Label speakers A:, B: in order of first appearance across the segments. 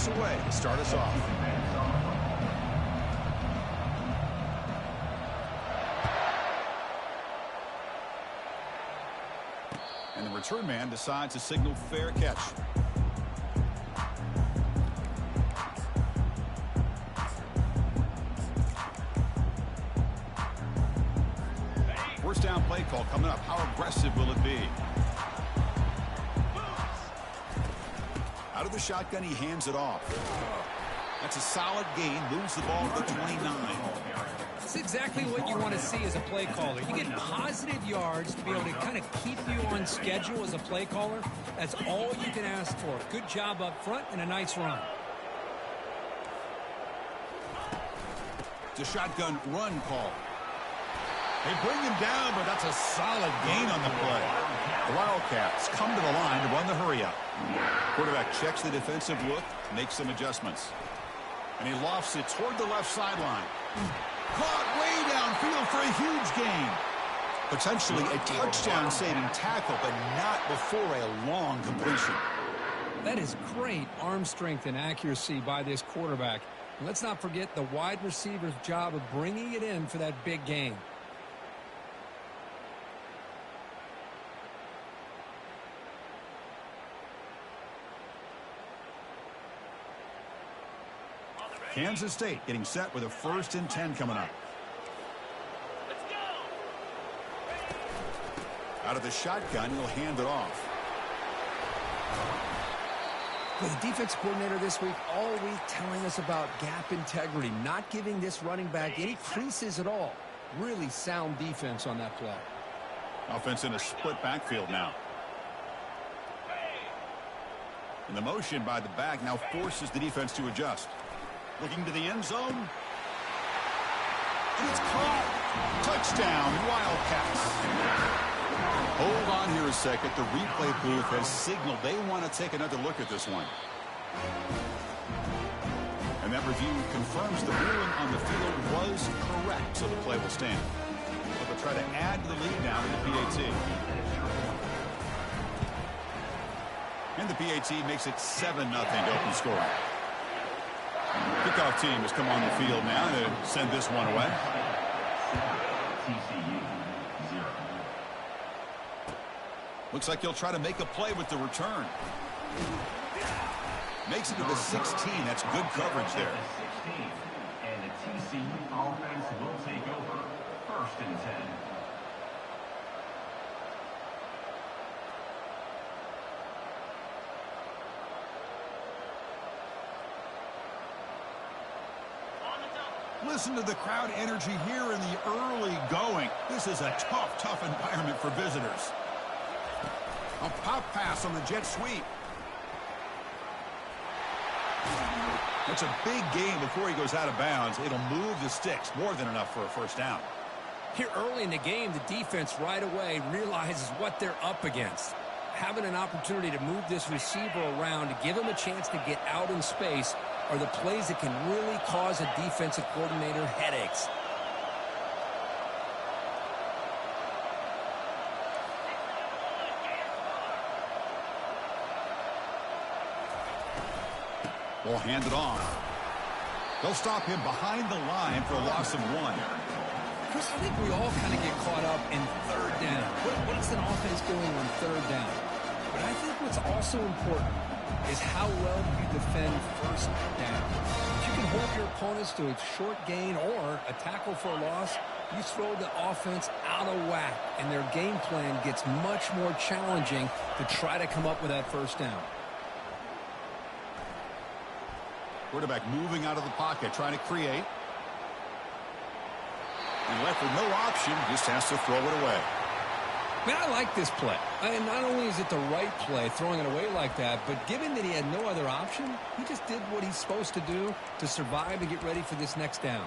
A: pass away to start us off. And the return man decides to signal fair catch. First down play call coming up. How aggressive will it be? Out of the shotgun, he hands it off. That's a solid gain. Moves the ball to the 29.
B: That's exactly what you want to see as a play caller. You get positive yards to be able to kind of keep you on schedule as a play caller. That's all you can ask for. Good job up front and a nice run.
A: It's a shotgun run call. They bring him down, but that's a solid gain on the play. The Wildcats come to the line to run the hurry-up. Quarterback checks the defensive look, makes some adjustments. And he lofts it toward the left sideline. Caught way downfield for a huge gain. Potentially a touchdown-saving tackle, but not before a long completion.
B: That is great arm strength and accuracy by this quarterback. And let's not forget the wide receiver's job of bringing it in for that big gain.
A: Kansas State getting set with a 1st and 10 coming up.
C: Let's go.
A: Out of the shotgun, he'll hand it off.
B: With the defense coordinator this week, all week telling us about gap integrity, not giving this running back any creases at all. Really sound defense on that play.
A: Offense in a split backfield now. And the motion by the back now forces the defense to adjust. Looking to the end zone. And it's caught. Touchdown, Wildcats. Hold on here a second. The replay booth has signaled they want to take another look at this one. And that review confirms the ruling on the field was correct, so the play will stand. But they'll try to add to the lead now in the PAT. And the PAT makes it 7-0 to open scoring. Kickoff team has come on the field now to send this one away.
C: TCU 0.
A: Looks like he'll try to make a play with the return. Makes it to the 16. That's good coverage there.
C: 16. And the TCU offense will take over. 1st and 10.
A: Listen to the crowd energy here in the early going. This is a tough environment for visitors. A pop pass on the jet sweep. That's a big gain before he goes out of bounds. It'll move the sticks. More than enough for a 1st down.
B: Here early in the game, the defense right away realizes what they're up against. Having an opportunity to move this receiver around to give him a chance to get out in space are the plays that can really cause a defensive coordinator headaches.
A: Will hand it off. They'll stop him behind the line for a loss of 1.
B: Chris, I think we all kind of get caught up in 3rd down. What is an offense doing on 3rd down? But I think what's also important is how well you defend 1st down. If you can hold your opponents to a short gain or a tackle for a loss, you throw the offense out of whack, and their game plan gets much more challenging to try to come up with that 1st down.
A: Quarterback moving out of the pocket, trying to create. And left with no option, just has to throw it away.
B: Man, I like this play. And not only is it the right play, throwing it away like that, but given that he had no other option, he just did what he's supposed to do to survive and get ready for this next down.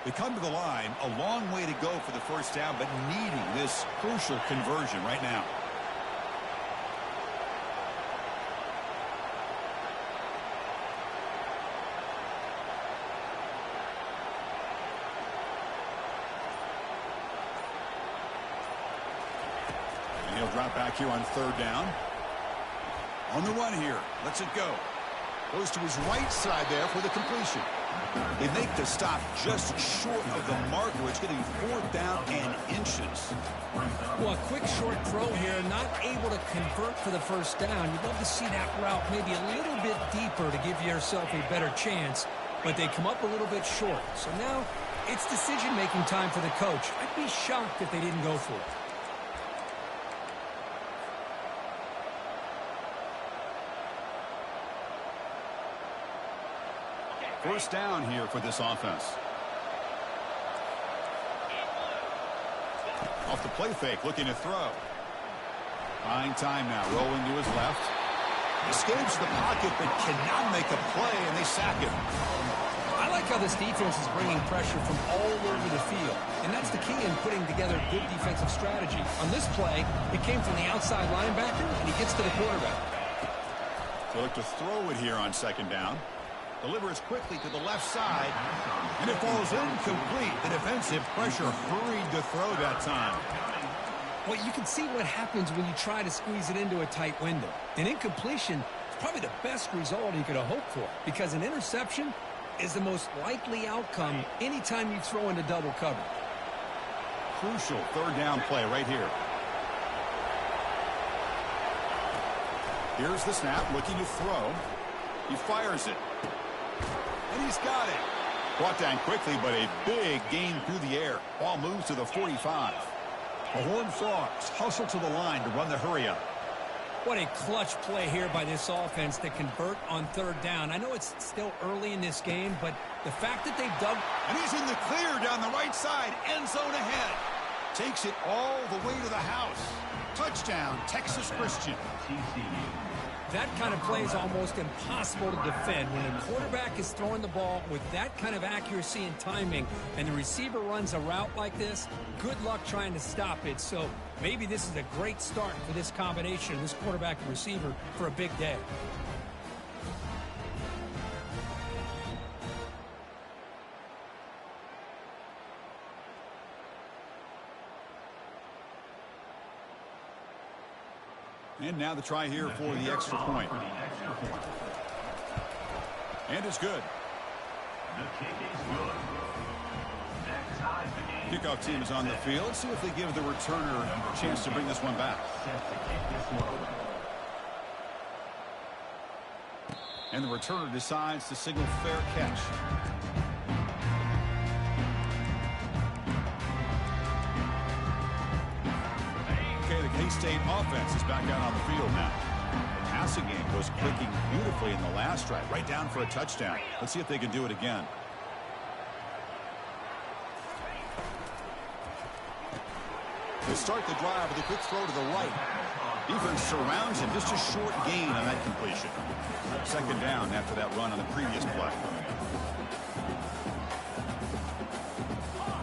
A: They come to the line, a long way to go for the 1st down, but needing this crucial conversion right now. Now back here on third down. On the run here. Lets it go. Goes to his right side there for the completion. They make the stop just short of the mark, where it's getting fourth down and inches.
B: Well, a quick short throw here, not able to convert for the first down. You'd love to see that route maybe a little bit deeper to give yourself a better chance, but they come up a little bit short. So now it's decision-making time for the coach. I'd be shocked if they didn't go for it.
A: First down here for this offense. Off the play fake, looking to throw. Buying time now, rolling to his left. Escapes the pocket, but cannot make a play, and they sack him.
B: I like how this defense is bringing pressure from all over the field, and that's the key in putting together good defensive strategy. On this play, it came from the outside linebacker, and he gets to the quarterback.
A: They look to throw it here on second down. Delivers quickly to the left side, and it falls incomplete. The defensive pressure hurried to throw that time.
B: Well, you can see what happens when you try to squeeze it into a tight window. An incompletion is probably the best result you could have hoped for, because an interception is the most likely outcome anytime you throw into double cover.
A: Crucial third down play right here. Here's the snap, looking to throw. He fires it. And he's got it. Brought down quickly, but a big gain through the air. Ball moves to the 45. The Horned Frogs hustle to the line to run the hurry-up.
B: What a clutch play here by this offense to convert on third down. I know it's still early in this game, but the fact that they've dug...
A: And he's in the clear down the right side. End zone ahead. Takes it all the way to the house. Touchdown, Texas Christian.
C: TCU.
B: That kind of play is almost impossible to defend. When a quarterback is throwing the ball with that kind of accuracy and timing, and the receiver runs a route like this, good luck trying to stop it. So maybe this is a great start for this combination, this quarterback and receiver, for a big day.
A: And now the try here for the extra point. And it's good.
C: The kick is good. That ties the game.
A: Kickoff team is on the field. See if they give the returner a chance to bring this one back.
C: Set to kick this one away.
A: And the returner decides to signal fair catch. Okay, the K-State offense is back out on the field now. The passing game was clicking beautifully in the last drive, right down for a touchdown. Let's see if they can do it again. They start the drive with a quick throw to the right. Defense surrounds him. Just a short gain on that completion. Second down after that run on the previous play.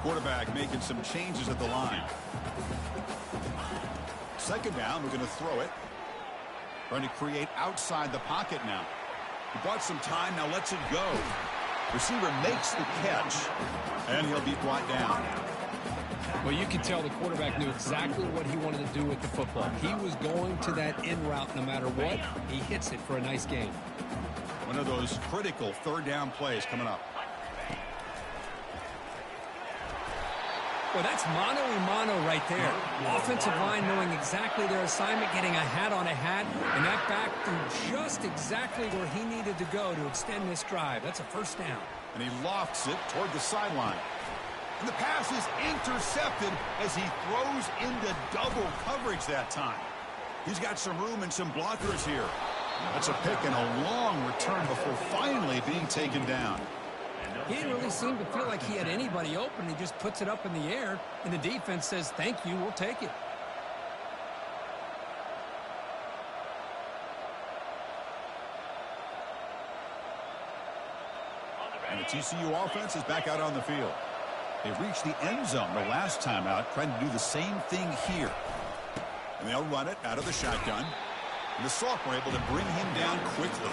A: Quarterback making some changes at the line. Second down, we're going to throw it. Trying to create outside the pocket now. He bought some time, now lets it go. Receiver makes the catch, and he'll be brought down.
B: Well, you can tell the quarterback knew exactly what he wanted to do with the football. He was going to that in route no matter what. He hits it for a nice gain.
A: One of those critical third down plays coming up.
B: Well, that's mano-a-mano right there. Offensive line knowing exactly their assignment, getting a hat on a hat, and that back through just exactly where he needed to go to extend this drive. That's a first down.
A: And he lofts it toward the sideline. And the pass is intercepted as he throws into double coverage that time. He's got some room and some blockers here. That's a pick and a long return before finally being taken down.
B: He didn't really seem to feel like he had anybody open. He just puts it up in the air, and the defense says, thank you, we'll take it.
A: And the TCU offense is back out on the field. They reached the end zone the last time out, trying to do the same thing here. And they'll run it out of the shotgun. And the sophomore able to bring him down quickly.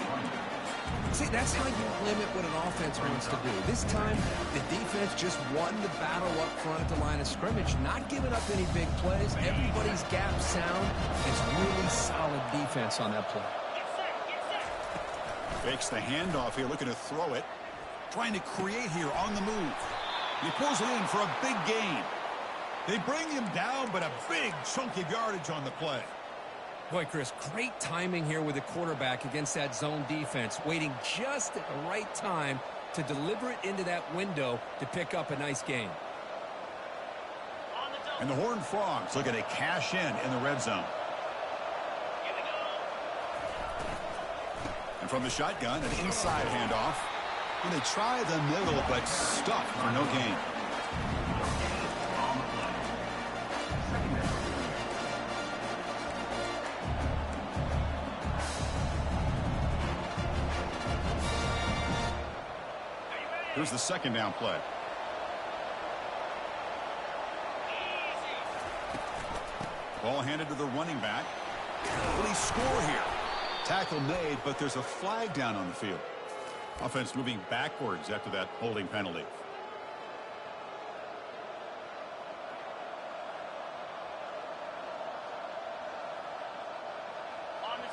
B: See, that's how you limit what an offense wants to do. This time, the defense just won the battle up front at the line of scrimmage, not giving up any big plays. Everybody's gap sound. It's really solid defense on that play.
A: Fakes the handoff here, looking to throw it. Trying to create here on the move. He pulls it in for a big gain. They bring him down, but a big chunk of yardage on the play.
B: Boy, Chris, great timing here with the quarterback against that zone defense, waiting just at the right time to deliver it into that window to pick up a nice gain.
A: And the Horned Frogs looking to cash in the red zone. And from the shotgun, an inside handoff. And they try the middle, but stuck for no gain. Here's the second down play. Ball handed to the running back. Will he score here? Tackle made, but there's a flag down on the field. Offense moving backwards after that holding penalty.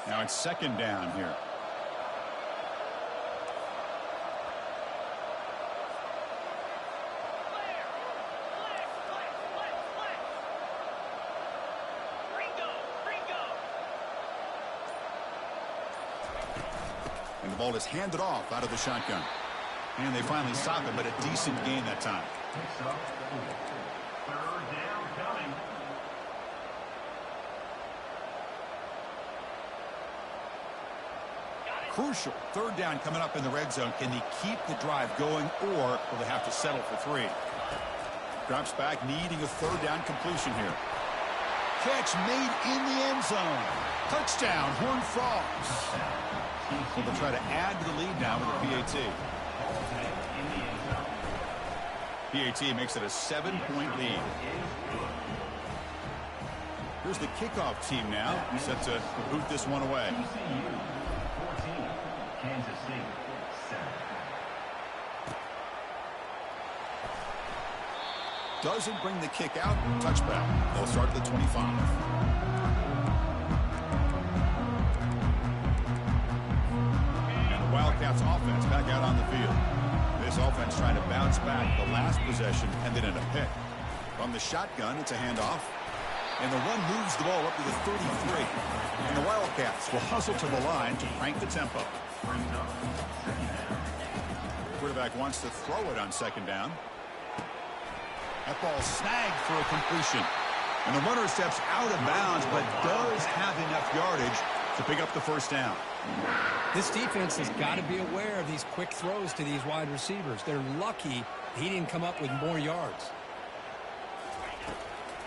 A: Now it's second down here. And the ball is handed off out of the shotgun. And they finally stop it, but a decent gain that time.
C: Third down coming.
A: Crucial third down coming up in the red zone. Can they keep the drive going, or will they have to settle for 3? Drops back, needing a third down completion here. Catch made in the end zone. Touchdown, Horned Frogs. So they'll try to add to the lead now with a PAT. PAT makes it a 7-point lead. Here's the kickoff team now, set to boot this one away.
C: TCU 14, Kansas State 7.
A: Doesn't bring the kick out. Touchback. They'll start at the 25. Wildcats offense back out on the field. This offense trying to bounce back the last possession and then in a pick. From the shotgun, it's a handoff. And the run moves the ball up to the 33. And the Wildcats will hustle to the line to crank the tempo. Quarterback wants to throw it on second down. That ball snagged for a completion. And the runner steps out of bounds, but does have enough yardage to pick up the first down.
B: This defense has got to be aware of these quick throws to these wide receivers. They're lucky he didn't come up with more yards.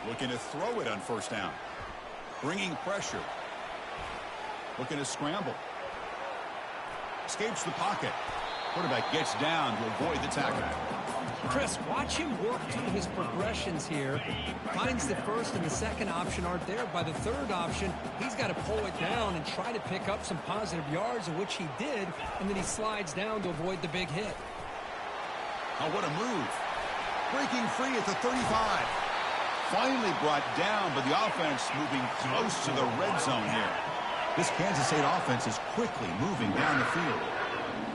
A: Looking to throw it on first down. Bringing pressure. Looking to scramble. Escapes the pocket. Quarterback gets down to avoid the tackle.
B: Chris, watch him work through his progressions here. Finds the first and the second option aren't there. By the third option, he's got to pull it down and try to pick up some positive yards, of which he did, and then he slides down to avoid the big hit.
A: Oh, what a move. Breaking free at the 35. Finally brought down, but the offense moving close to the red zone here. This Kansas State offense is quickly moving down the field.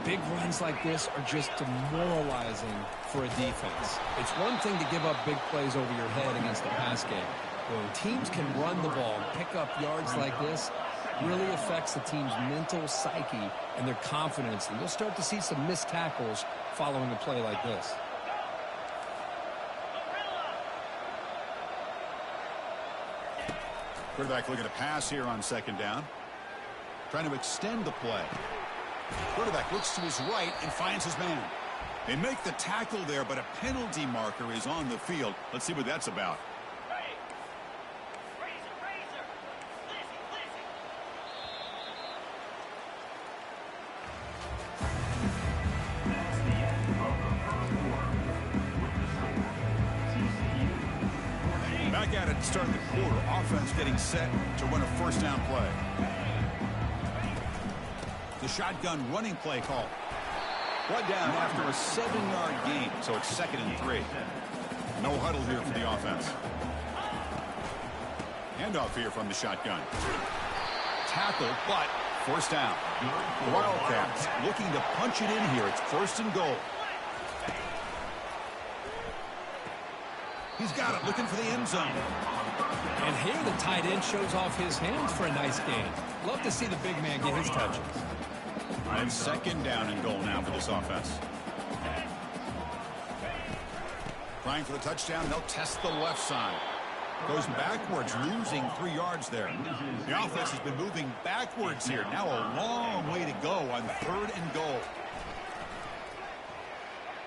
B: Big runs like this are just demoralizing for a defense. It's one thing to give up big plays over your head against the pass game. When teams can run the ball and pick up yards like this, it really affects the team's mental psyche and their confidence. And you'll start to see some missed tackles following a play like this.
A: Quarterback looking to pass here on second down. Trying to extend the play. Quarterback looks to his right and finds his man. They make the tackle there, but a penalty marker is on the field. Let's see what that's about. Back at it to start the quarter. Offense getting set to run a first down play. The shotgun running play call. One down after a 7-yard gain, so it's 2nd and 3. No huddle here for the offense. Handoff here from the shotgun. Tackle, but first down. The Wildcats looking to punch it in here. It's 1st and goal. He's got it, looking for the end zone.
B: And here the tight end shows off his hands for a nice gain. Love to see the big man get his touches.
A: And 2nd down and goal now for this offense. Trying for the touchdown, they'll test the left side. Goes backwards, losing 3 yards there. The offense has been moving backwards here. Now a long way to go on 3rd and goal.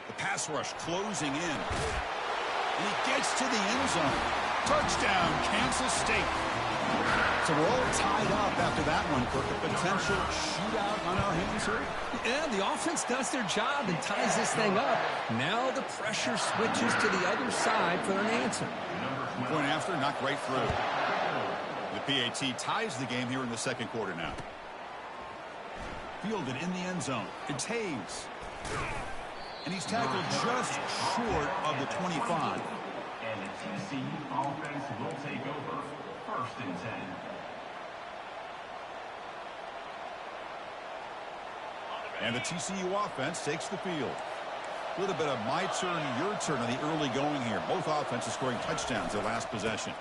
A: The pass rush closing in. And he gets to the end zone. Touchdown, Kansas State. So we're all tied up after that one, Kirk. A potential shootout on our hands here.
B: Yeah, the offense does their job and ties this thing up. Now the pressure switches to the other side for an answer.
A: Point after, knocked right through. The PAT ties the game here in the 2nd quarter now. Fielded in the end zone. It's Hayes. And he's tackled just short of the 25.
C: And the TCU offense will take over 1st and 10.
A: And the TCU offense takes the field. A little bit of my turn, your turn on the early going here. Both offenses scoring touchdowns their last possession.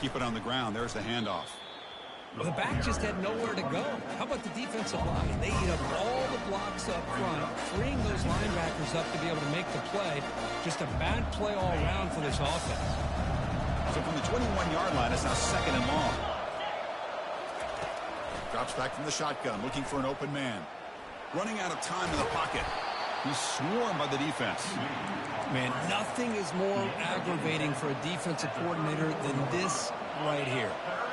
A: Keep it on the ground. There's the handoff.
B: Well, the back just had nowhere to go. How about the defensive line? They eat up all the blocks up front, freeing those linebackers up to be able to make the play. Just a bad play all around for this offense.
A: So from the 21-yard line, it's now 2nd and long. Drops back from the shotgun, looking for an open man. Running out of time in the pocket. He's swarmed by the defense.
B: Man, nothing is more aggravating for a defensive coordinator than this right here.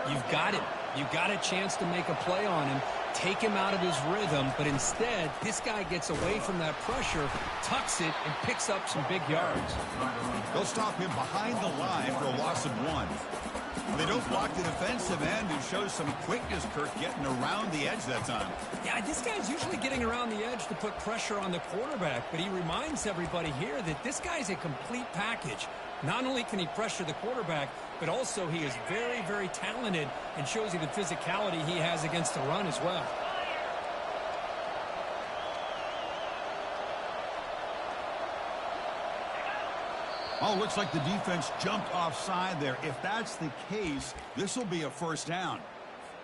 B: You've got him. You've got a chance to make a play on him, take him out of his rhythm, but instead, this guy gets away from that pressure, tucks it, and picks up some big yards.
A: They'll stop him behind the line for a loss of 1. They don't block the defensive end, who shows some quickness, Kirk, getting around the edge that time.
B: Yeah, this guy's usually getting around the edge to put pressure on the quarterback, but he reminds everybody here that this guy's a complete package. Not only can he pressure the quarterback, but also he is very, very talented and shows you the physicality he has against the run as well.
A: Oh, looks like the defense jumped offside there. If that's the case, this will be a 1st down.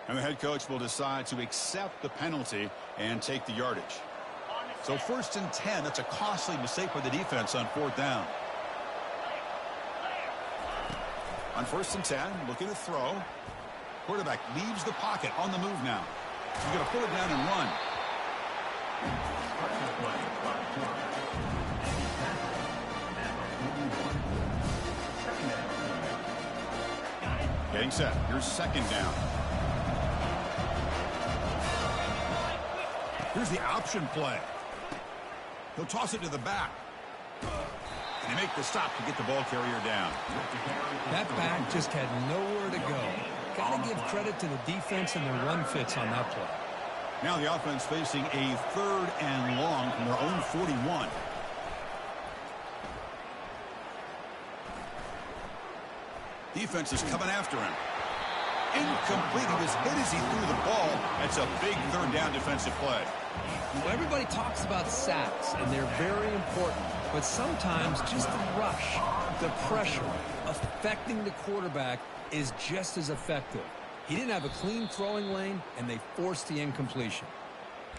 A: And the head coach will decide to accept the penalty and take the yardage. So 1st and 10, that's a costly mistake for the defense on 4th down. On 1st and 10, looking to throw. Quarterback leaves the pocket, on the move now. He's going to pull it down and run. Getting set. Here's 2nd down. Here's the option play. He'll toss it to the back. And they make the stop to get the ball carrier down.
B: That back just had nowhere to go. Got to give credit to the defense and their run fits on that play.
A: Now the offense facing a 3rd and long from their own 41. Defense is coming after him. Incomplete. He was hit as he threw the ball. That's a big 3rd down defensive play.
B: Well, everybody talks about sacks, and they're very important. But sometimes just the rush, the pressure, affecting the quarterback is just as effective. He didn't have a clean throwing lane, and they forced the incompletion.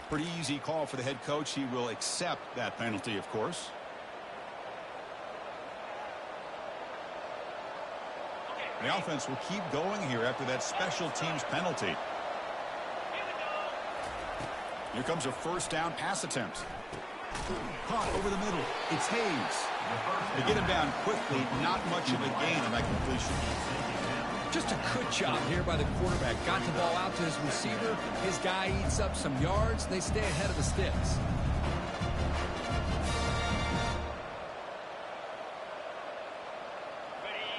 A: Pretty easy call for the head coach. He will accept that penalty, of course. The offense will keep going here after that special teams penalty. Here comes a 1st down pass attempt. Caught over the middle. It's Hayes. They get him down quickly. Not much of a gain on that completion.
B: Just a good job here by the quarterback. Got the ball out to his receiver. His guy eats up some yards. They stay ahead of the sticks.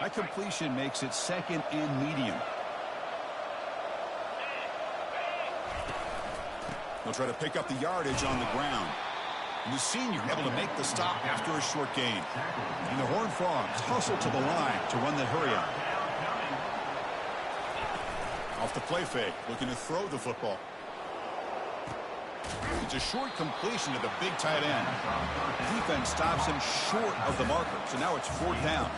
A: That completion makes it 2nd and medium. They'll try to pick up the yardage on the ground. And the senior able to make the stop after a short gain. And the Horned Frogs hustle to the line to run the hurry-up. Off the play fake, looking to throw the football. It's a short completion to the big tight end. Defense stops him short of the marker, so now it's 4th down.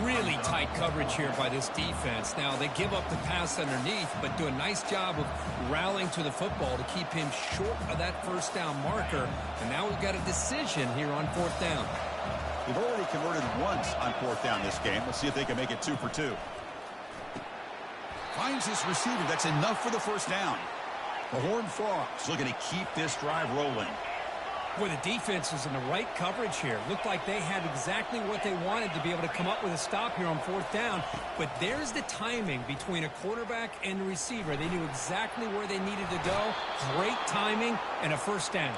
B: Really tight coverage here by this defense. Now, they give up the pass underneath, but do a nice job of rallying to the football to keep him short of that 1st down marker. And now we've got a decision here on 4th down.
A: They've already converted once on 4th down this game. Let's see if they can make it 2 for 2. Finds his receiver. That's enough for the 1st down. The Horned Frogs looking to keep this drive rolling.
B: Boy, the defense was in the right coverage here. Looked like they had exactly what they wanted to be able to come up with a stop here on 4th down. But there's the timing between a quarterback and the receiver. They knew exactly where they needed to go. Great timing and a 1st down.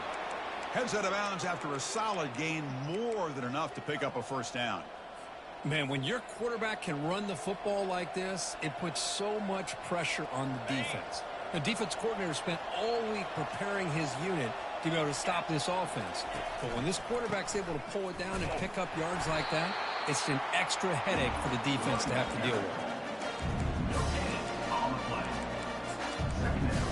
A: Heads out of bounds after a solid gain, more than enough to pick up a 1st down.
B: Man, when your quarterback can run the football like this, it puts so much pressure on the defense. The defense coordinator spent all week preparing his unit to be able to stop this offense. But when this quarterback's able to pull it down and pick up yards like that, it's an extra headache for the defense to have to deal with.
C: On the play. 2nd down.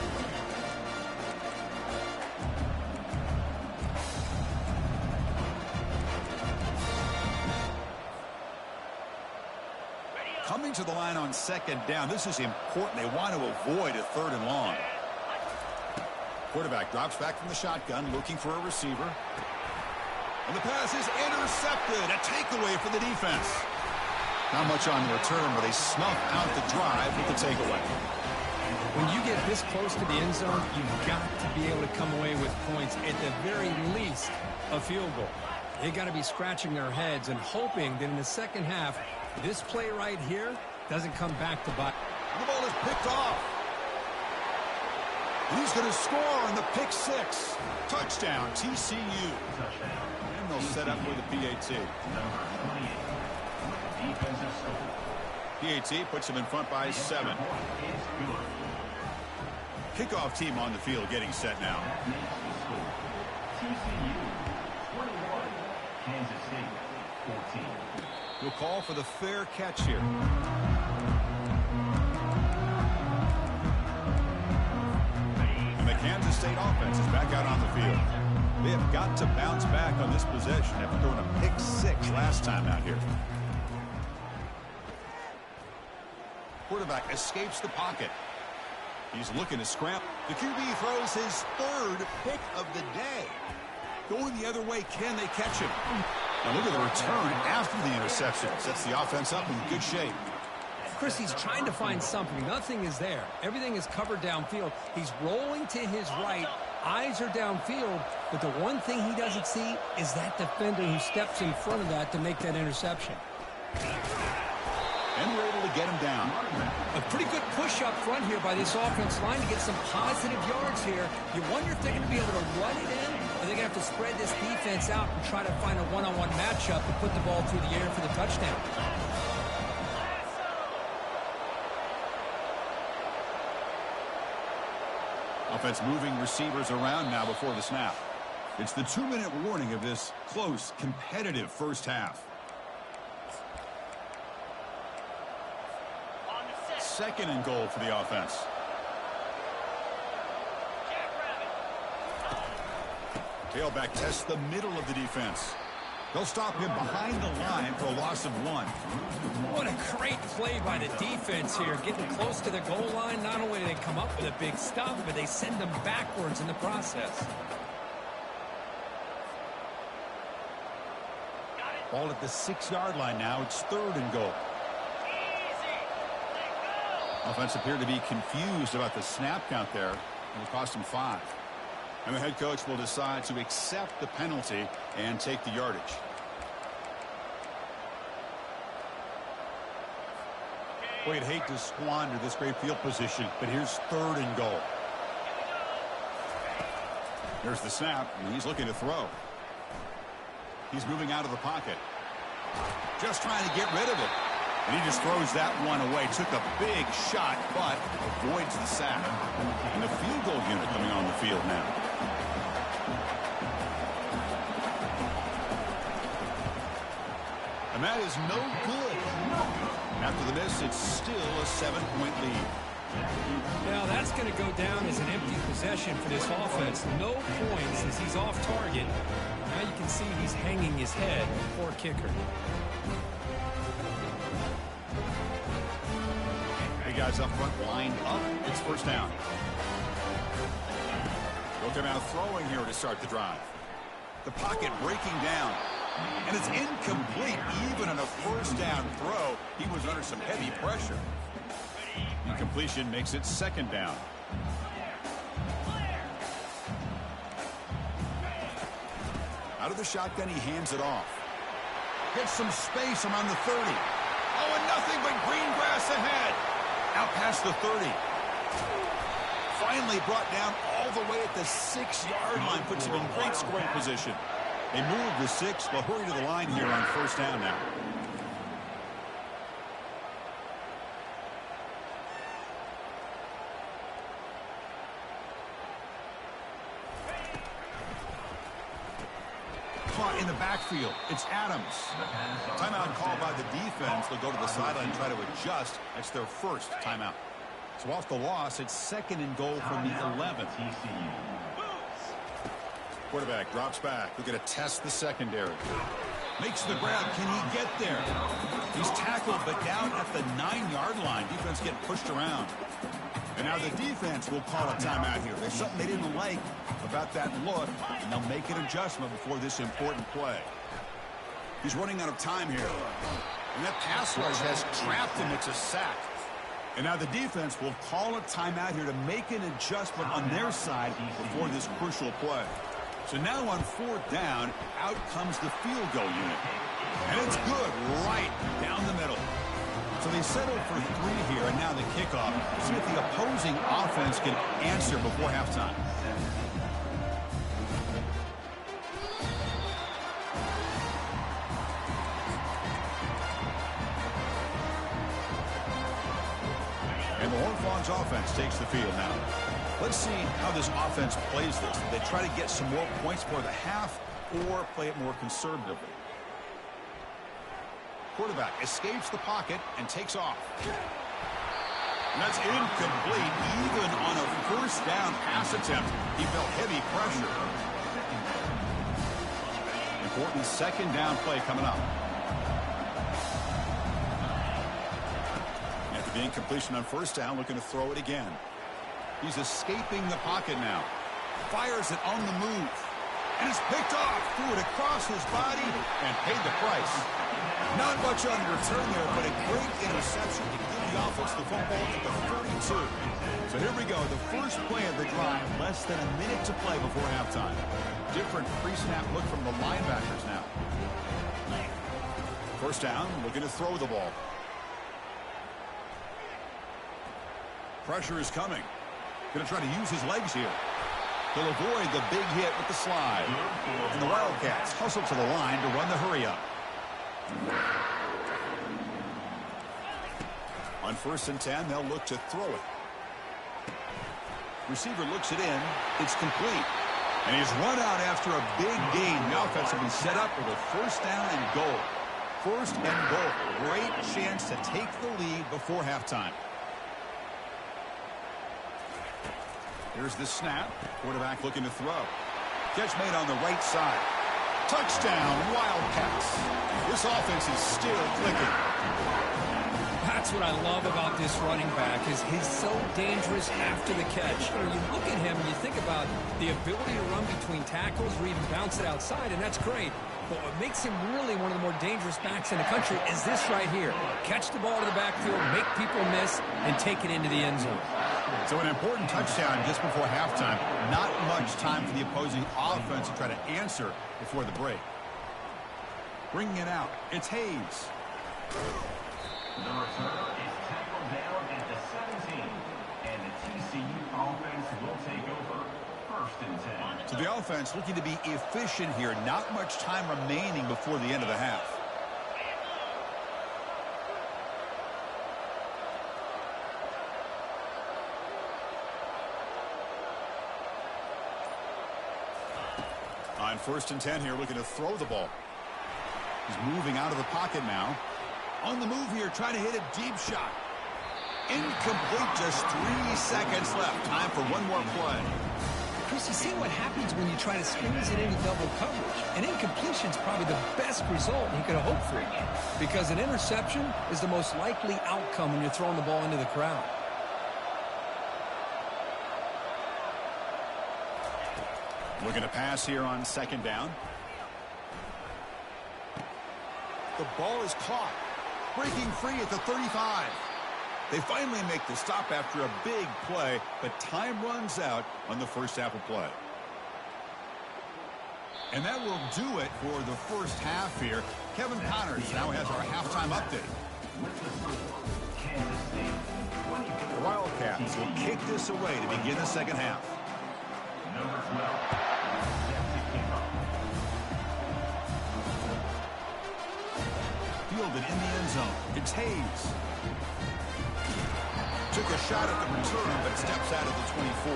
A: Coming to the line on 2nd down. This is important. They want to avoid a 3rd and long. Quarterback drops back from the shotgun, looking for a receiver. And the pass is intercepted. A takeaway for the defense. Not much on the return, but they snuff out the drive with the takeaway.
B: When you get this close to the end zone, you've got to be able to come away with points, at the very least, a field goal. They got to be scratching their heads and hoping that in the 2nd half, this play right here doesn't come back to bite.
A: The ball is picked off. He's going to score on the pick 6. Touchdown, TCU. And they'll set up with a PAT.
C: Number 28. Defensive score.
A: PAT puts them in front by 7. Kickoff team on the field getting set now.
C: TCU 21. Kansas State 14.
A: We'll call for the fair catch here. And the Kansas State offense is back out on the field. They have got to bounce back on this possession after throwing a pick 6 last time out here. Quarterback escapes the pocket. He's looking to scramble. The QB throws his 3rd pick of the day. Going the other way, can they catch him? Now look at the return after the interception. Sets the offense up in good shape.
B: Chris, he's trying to find something. Nothing is there. Everything is covered downfield. He's rolling to his right. Eyes are downfield. But the one thing he doesn't see is that defender who steps in front of that to make that interception.
A: And we're able to get him down.
B: A pretty good push up front here by this offense line to get some positive yards here. You wonder if they're going to be able to run it in, or they're going to have to spread this defense out and try to find a one-on-one matchup and put the ball through the air for the touchdown.
A: Offense moving receivers around now before the snap. It's the 2-minute warning of this close, competitive 1st half. 2nd and goal for the offense. Tailback tests the middle of the defense. They'll stop him behind the line for a loss of 1.
B: What a great play by the defense here. Getting close to the goal line, not only do they come up with a big stop, but they send them backwards in the process.
A: Ball at the 6-yard line now. It's 3rd and goal. Offense appeared to be confused about the snap count there. It'll cost him 5. And the head coach will decide to accept the penalty and take the yardage. Boy, I'd hate to squander this great field position, but here's 3rd and goal. There's the snap, and he's looking to throw. He's moving out of the pocket. Just trying to get rid of it. And he just throws that one away. Took a big shot, but avoids the sack. And the field goal unit coming on the field now. And that is no good. After the miss, it's still a 7-point lead.
B: Now that's going to go down as an empty possession for this offense. No points as he's off target. Now you can see he's hanging his head. Poor kicker.
A: The guys up front lined up. It's first down. They'll come out throwing here to start the drive. The pocket breaking down. And it's incomplete. Even on a first down throw, he was under some heavy pressure. Incompletion makes it second down. Out of the shotgun, he hands it off. Gets some space around the 30. Oh, and nothing but green grass ahead. Out past the 30. Finally brought down all the way at the 6-yard line. Puts him in great scoring position. They move the 6. They'll hurry to the line here on first down now. In the backfield, it's Adams. Timeout called by the defense. They'll go to the sideline and try to adjust. That's their first timeout. So off the loss, it's second and goal from the 11th. Quarterback drops back. We're going to test the secondary. Makes the grab. Can he get there? He's tackled, but down at the 9-yard line. Defense getting pushed around. And now the defense will call a timeout here. There's something they didn't like about that look, and they'll make an adjustment before this important play. He's running out of time here. And that pass rush has trapped him. It's a sack. And now the defense will call a timeout here to make an adjustment on their side before this crucial play. So now on fourth down, out comes the field goal unit. And it's good right down the middle. So they settled for 3 here, and now the kickoff. See if the opposing offense can answer before halftime. And the Horned Frogs offense takes the field now. Let's see how this offense plays this. They try to get some more points for the half or play it more conservatively. Quarterback escapes the pocket and takes off. And that's incomplete. Even on a first down pass attempt, he felt heavy pressure. Important second down play coming up. After the incompletion on first down, looking to throw it again. He's escaping the pocket now. Fires it on the move. And it's picked off. Threw it across his body and paid the price. Not much on return there, but a great interception to give the offense the football at the 32. So here we go. The first play of the drive. Less than a minute to play before halftime. Different pre-snap look from the linebackers now. First down, looking to throw the ball. Pressure is coming. Going to try to use his legs here. He'll avoid the big hit with the slide. And the Wildcats hustle to the line to run the hurry-up. On 1st and 10, they'll look to throw it. Receiver looks it in. It's complete. And he's run out after a big gain. The offense will be set up with a first down and goal. First and goal. Great chance to take the lead before halftime. Here's the snap. Quarterback looking to throw. Catch made on the right side. Touchdown, Wildcats. This offense is still clicking.
B: That's what I love about this running back is he's so dangerous after the catch. You know, you look at him and you think about the ability to run between tackles or even bounce it outside, and that's great. But what makes him really one of the more dangerous backs in the country is this right here. Catch the ball to the backfield, make people miss, and take it into the end zone.
A: So an important touchdown just before halftime. Not much time for the opposing offense to try to answer before the break. Bringing it out, it's Hayes.
C: The returner is tackled down at the 17. And the TCU offense will take over. 1st and 10.
A: So the offense looking to be efficient here. Not much time remaining before the end of the half. On 1st and 10 here, looking to throw the ball. He's moving out of the pocket now. On the move here, trying to hit a deep shot. Incomplete, just 3 seconds left. Time for one more play.
B: Chris, you see what happens when you try to squeeze it into double coverage. An incompletion is probably the best result you could have hoped for. Because an interception is the most likely outcome when you're throwing the ball into the crowd.
A: Looking to pass here on 2nd down. The ball is caught. Breaking free at the 35. They finally make the stop after a big play, but time runs out on the first half of play. And that will do it for the first half here. Kevin Connors now has our halftime update. The Wildcats will kick this away to begin the second half.
C: Number 12.
A: Fielded in the end zone. It's Hayes. Took a shot at the return, but steps out of the 24.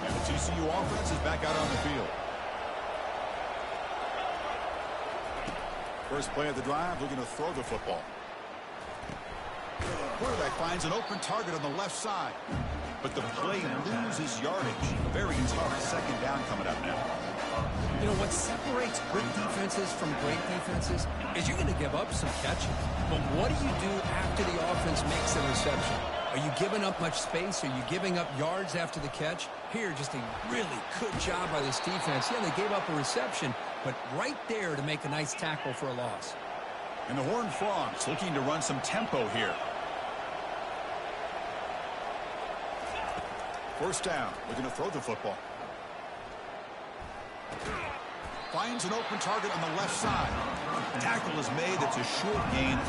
A: And the TCU offense is back out on the field. First play of the drive, looking to throw the football. Quarterback finds an open target on the left side. But the play loses yardage. Very tough 2nd down coming up now.
B: You know, what separates good defenses from great defenses is you're going to give up some catches. But what do you do after the offense makes a reception? Are you giving up much space? Are you giving up yards after the catch? Here, just a really good job by this defense. Yeah, they gave up a reception, but right there to make a nice tackle for a loss.
A: And the Horned Frogs looking to run some tempo here. 1st down. Looking to throw the football. Finds an open target on the left side. Tackle is made. That's a short gain.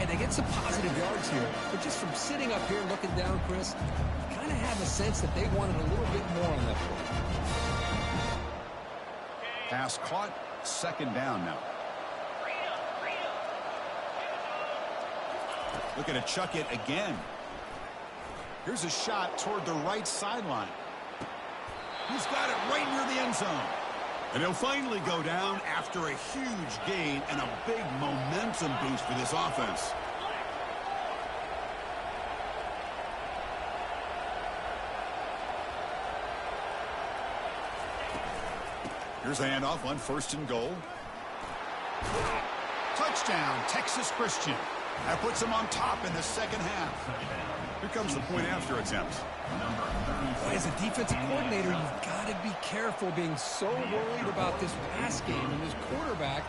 B: They get some positive yards here, but just from sitting up here looking down, Chris, you kind of have a sense that they wanted a little bit more on that play.
A: Pass caught. 2nd down now. Looking to chuck it again. Here's a shot toward the right sideline. He's got it right near the end zone. And he'll finally go down after a huge gain and a big momentum boost for this offense. Here's a handoff on 1st and goal. Touchdown, Texas Christian. That puts them on top in the second half. Here comes the point after attempt.
B: As a defensive coordinator, you've got to be careful being so worried about this pass game and this quarterback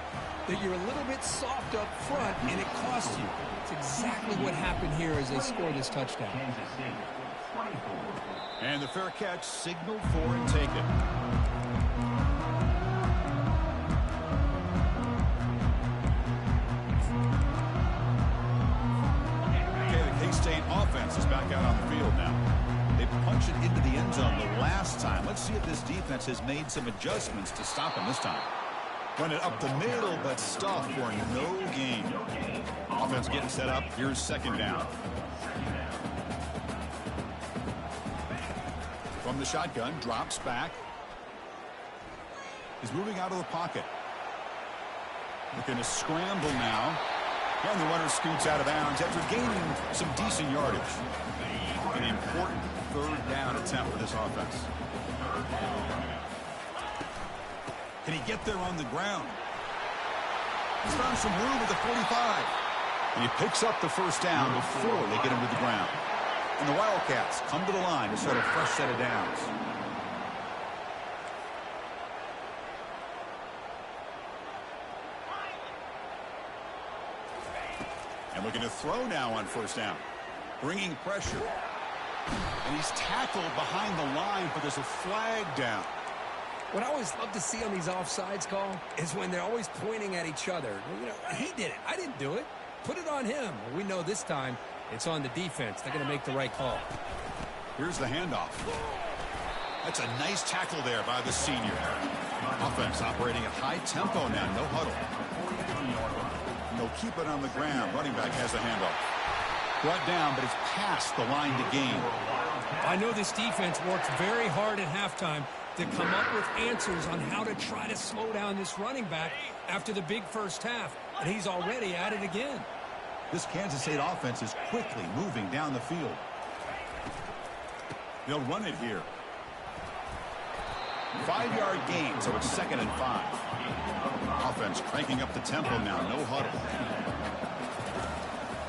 B: that you're a little bit soft up front and it costs you. It's exactly what happened here as they score this touchdown.
A: And the fair catch signaled for and taken. K-State offense is back out on the field now. They punch it into the end zone the last time. Let's see if this defense has made some adjustments to stop him this time. Run it up the middle, but stuffed for no gain. Offense getting set up. Here's 2nd down. From the shotgun, drops back. He's moving out of the pocket. Looking to scramble now. And the runner scoots out of bounds after gaining some decent yardage. An important 3rd down attempt for this offense. Can he get there on the ground? He's found some room at the 45. And he picks up the 1st down before they get him to the ground. And the Wildcats come to the line to start a fresh set of downs. And looking to throw now on 1st down. Bringing pressure. And he's tackled behind the line, but there's a flag down.
B: What I always love to see on these offsides call is when they're always pointing at each other. You know, he did it. I didn't do it. Put it on him. Well, we know this time it's on the defense. They're going to make the right call.
A: Here's the handoff. That's a nice tackle there by the senior. Offense operating at high tempo now. No huddle. They'll keep it on the ground. Running back has the handoff. Brought down, but it's past the line to gain.
B: I know this defense worked very hard at halftime to come up with answers on how to try to slow down this running back after the big first half, and he's already at it again.
A: This Kansas State offense is quickly moving down the field. They'll run it here. 5-yard gain, so it's 2nd and 5. Offense cranking up the tempo now, no huddle.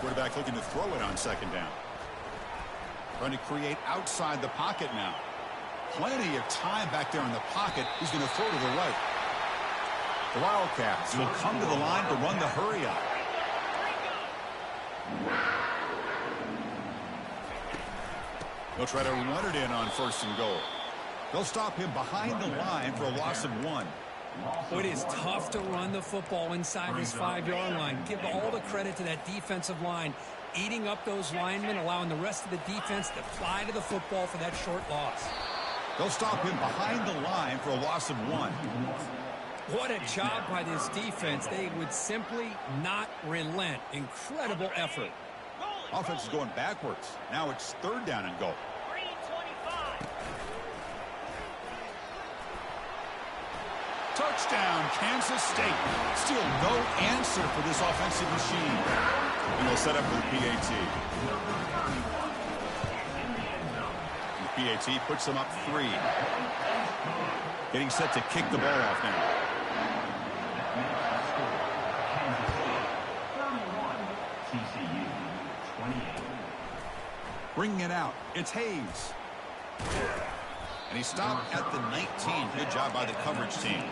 A: Quarterback looking to throw it on 2nd down. Trying to create outside the pocket now. Plenty of time back there in the pocket. He's going to throw to the right. The Wildcats will come to the line to run the hurry up. They'll try to run it in on 1st and goal. They'll stop him behind the line for a loss of 1.
B: It is tough to run the football inside this 5-yard line. Give all the credit to that defensive line, eating up those linemen, allowing the rest of the defense to fly to the football for that short loss.
A: They'll stop him behind the line for a loss of 1.
B: What a job by this defense. They would simply not relent. Incredible effort.
A: Offense is going backwards. Now it's 3rd down and goal. Touchdown, Kansas State. Still no answer for this offensive machine. And they'll set up for the PAT. The PAT puts them up 3. Getting set to kick the ball off now.
C: TCU 28.
A: Bringing it out. It's Hayes. And he stopped at the 19. Good job by the coverage team.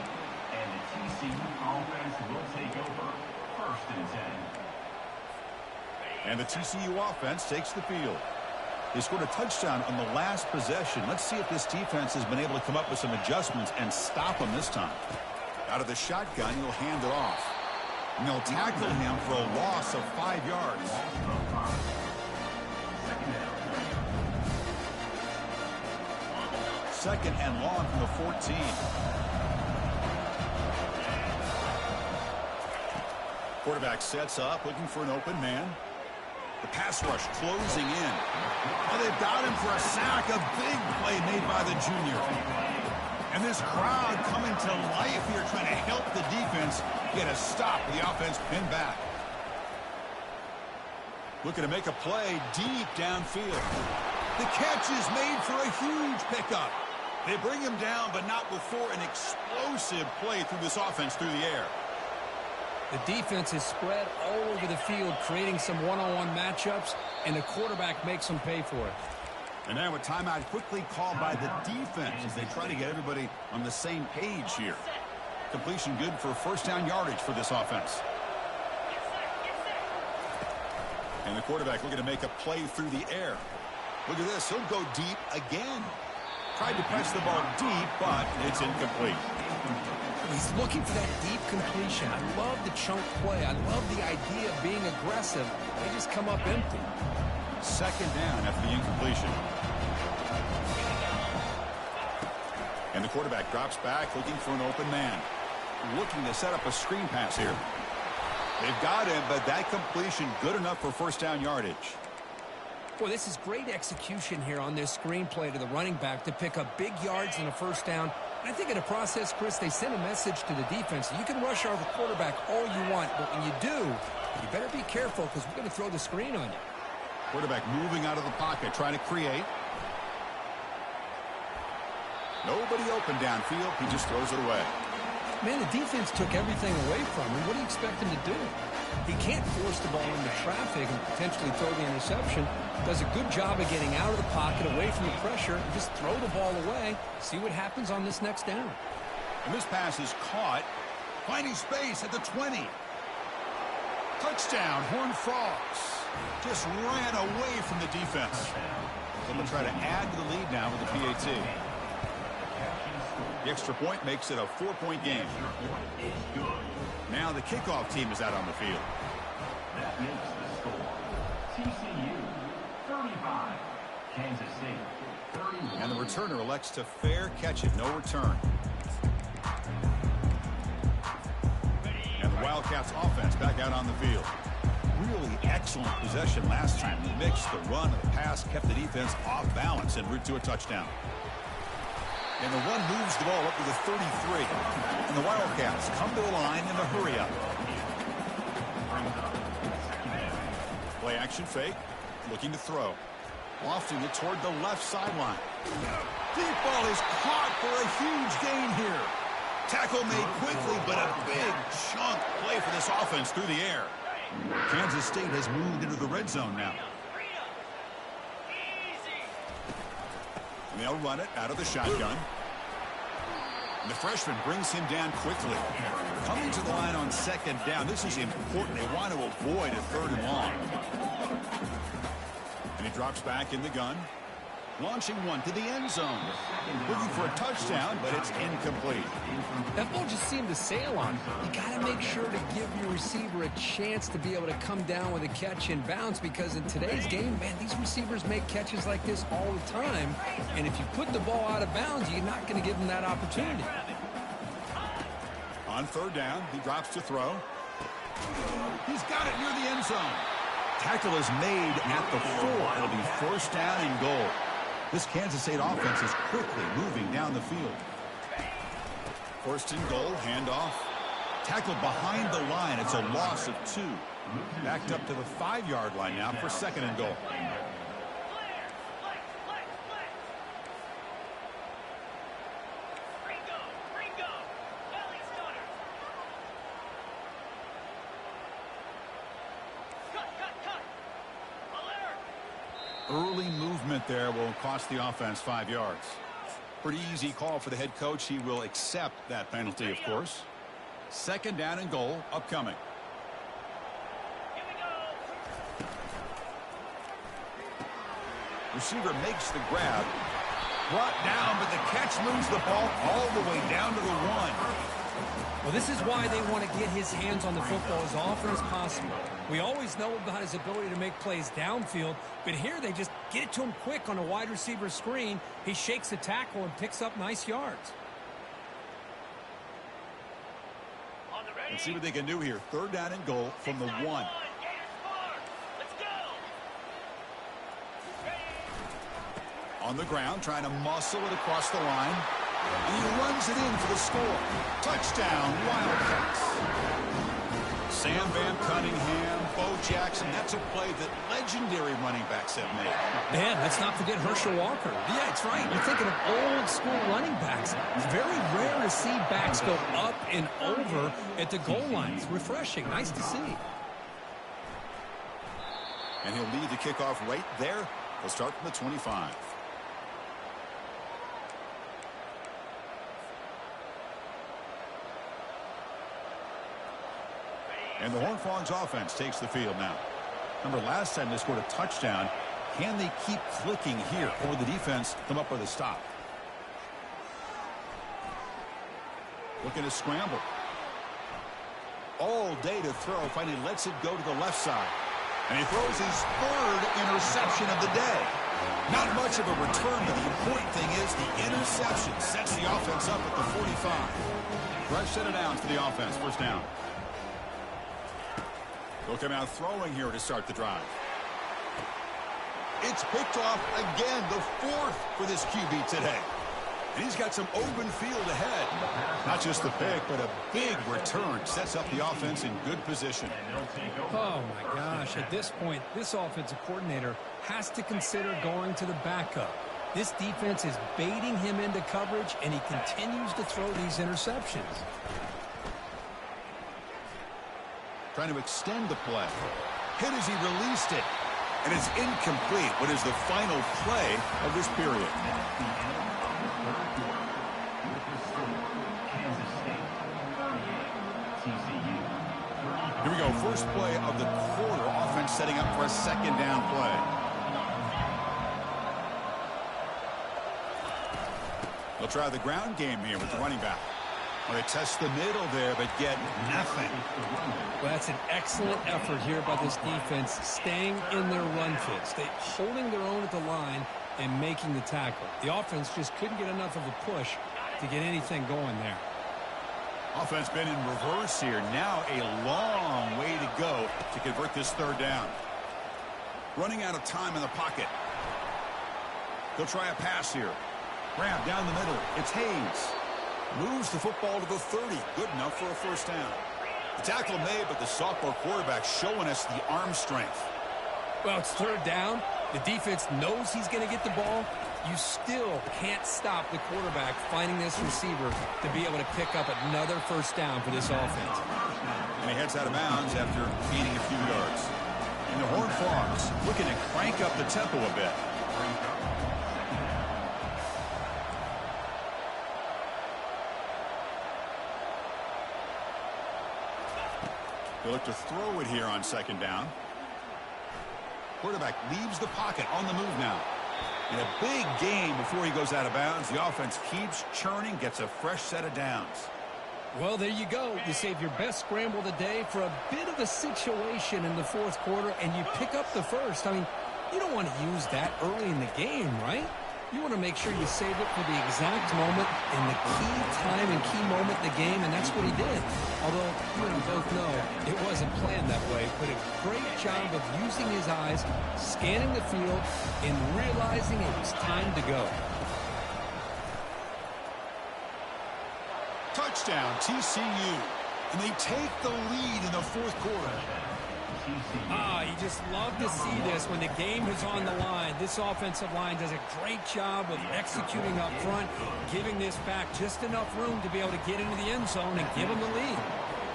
C: And the TCU offense will take over 1st and 10.
A: And the TCU offense takes the field. They scored a touchdown on the last possession. Let's see if this defense has been able to come up with some adjustments and stop them this time. Out of the shotgun, he'll hand it off. And they'll tackle him for a loss of 5 yards. Second and long from the 14. Quarterback sets up, looking for an open man. The pass rush closing in. And they've got him for a sack. A big play made by the junior. And this crowd coming to life here, trying to help the defense get a stop with the offense pinned back. Looking to make a play deep downfield. The catch is made for a huge pickup. They bring him down, but not before an explosive play through this offense through the air.
B: The defense is spread all over the field, creating some one-on-one matchups, and the quarterback makes them pay for it.
A: And now a timeout quickly called by the defense as they try to get everybody on the same page here. Completion good for 1st down yardage for this offense. And the quarterback looking to make a play through the air. Look at this. He'll go deep again. Tried to press the ball deep, but it's incomplete.
B: He's looking for that deep completion. I love the chunk play. I love the idea of being aggressive. They just come up empty.
A: 2nd down after the incompletion. And the quarterback drops back, looking for an open man. Looking to set up a screen pass here. They've got him, but that completion good enough for 1st down yardage.
B: Boy, this is great execution here on this screenplay to the running back to pick up big yards and a 1st down. I think in the process, Chris, they send a message to the defense. You can rush our quarterback all you want, but when you do, you better be careful because we're going to throw the screen on you.
A: Quarterback moving out of the pocket, trying to create. Nobody open downfield. He just throws it away.
B: Man, the defense took everything away from him. What do you expect him to do? He can't force the ball into traffic and potentially throw the interception. Does a good job of getting out of the pocket, away from the pressure, and just throw the ball away. See what happens on this next down.
A: And this pass is caught. Finding space at the 20. Touchdown, Horned Frogs. Just ran away from the defense. A able to try to add to the lead now with the PAT. The extra point makes it a 4-point game. Now the kickoff team is out on the field.
C: That makes the score TCU 35, Kansas State 31.
A: And the returner elects to fair catch it. No return. And the Wildcats offense back out on the field. Really excellent possession last time. The mix, the run, and the pass kept the defense off balance en route to a touchdown. And the run moves the ball up to the 33. And the Wildcats come to the line in a hurry-up. Play action fake. Looking to throw. Lofting it toward the left sideline. Deep ball is caught for a huge gain here. Tackle made quickly, but a big chunk play for this offense through the air. Kansas State has moved into the red zone now. And they'll run it out of the shotgun. And the freshman brings him down quickly. Coming to the line on second down. This is important. They want to avoid a third and long. And he drops back in the gun. Launching one to the end zone. Looking for a touchdown, but it's incomplete.
B: That ball just seemed to sail on. You got to make sure to give your receiver a chance to be able to come down with a catch and bounce, because in today's game, man, these receivers make catches like this all the time. And if you put the ball out of bounds, you're not going to give them that opportunity.
A: On third down, he drops to throw. He's got it near the end zone. Tackle is made at the 4. It'll be first down and goal. This Kansas State offense is quickly moving down the field. First and goal, handoff. Tackled behind the line. It's a loss of 2. Backed up to the 5-yard line now for second and goal. Early movement there will cost the offense 5 yards. Pretty easy call for the head coach. He will accept that penalty, of course. Second down and goal upcoming. Receiver makes the grab. Brought down, but the catch moves the ball all the way down to the 1.
B: Well, this is why they want to get his hands on the football as often as possible. We always know about his ability to make plays downfield, but here they just get it to him quick on a wide receiver screen. He shakes the tackle and picks up nice yards.
A: Let's see what they can do here. Third down and goal from the 1. On the ground, trying to muscle it across the line. And he runs it in for the score. Touchdown, Wildcats. Sam Van Cunningham, Bo Jackson. That's a play that legendary running backs have made.
B: Man, let's not forget Herschel Walker. Yeah, that's right. You're thinking of old school running backs. It's very rare to see backs go up and over at the goal line. It's refreshing. Nice to see.
A: And he'll lead the kickoff right there. He'll start from the 25. And the Horned Frogs offense takes the field now. Remember, last time they scored a touchdown. Can they keep clicking here, or will the defense come up with a stop? Looking to scramble. All day to throw. Finally lets it go to the left side. And he throws his 3rd interception of the day. Not much of a return, but the important thing is the interception sets the offense up at the 45. Fresh set of downs for the offense. First down. They'll come out throwing here to start the drive. It's picked off again, the 4th for this QB today. And he's got some open field ahead. Not just the pick, but a big return sets up the offense in good position.
B: Oh, my gosh. At this point, this offensive coordinator has to consider going to the backup. This defense is baiting him into coverage, and he continues to throw these interceptions.
A: Trying to extend the play. Hit as he released it. And it's incomplete. What is the final play of this period? Here we go. First play of the quarter. Offense setting up for a second down play. They'll try the ground game here with the running back. Well, they test the middle there, but get nothing.
B: Well, that's an excellent effort here by this defense, staying in their run fit, holding their own at the line and making the tackle. The offense just couldn't get enough of a push to get anything going there.
A: Offense been in reverse here. Now a long way to go to convert this third down. Running out of time in the pocket. They'll try a pass here. Grab down the middle. It's Hayes. Moves the football to the 30. Good enough for a first down. The tackle made, but the sophomore quarterback showing us the arm strength.
B: Well, it's third down. The defense knows he's going to get the ball. You still can't stop the quarterback finding this receiver to be able to pick up another first down for this offense.
A: And he heads out of bounds after gaining a few yards. And the Horned Frogs looking to crank up the tempo a bit. They look to throw it here on second down. Quarterback leaves the pocket on the move now. And a big gain before he goes out of bounds. The offense keeps churning, gets a fresh set of downs.
B: Well, there you go. You save your best scramble of the day for a bit of a situation in the fourth quarter, and you pick up the first. I mean, you don't want to use that early in the game, right? You want to make sure you save it for the exact moment and the key time and key moment in the game, and that's what he did. Although, you and I both know it wasn't planned that way, but a great job of using his eyes, scanning the field, and realizing it was time to go.
A: Touchdown, TCU. And they take the lead in the fourth quarter.
B: You just love to see this when the game is on the line. This offensive line does a great job of executing up front, giving this back just enough room to be able to get into the end zone and give them the lead.